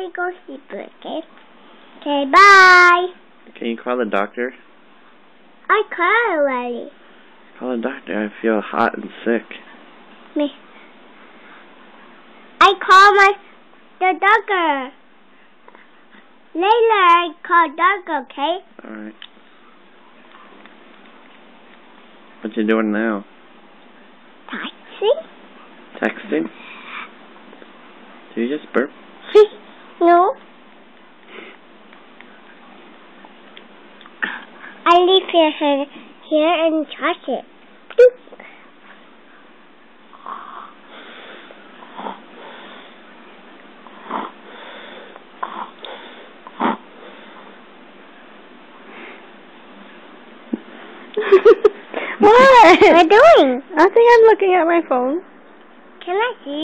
I go sleep, okay? Okay, bye. Can you call the doctor? I called already. Call the doctor. I feel hot and sick. Me. I call the doctor. Later, I call doctor, okay? Alright. What you doing now? Taxi? Texting? Did you just burp? No. I leave here and charge it. What? What am I doing? I think I'm looking at my phone. Can I see?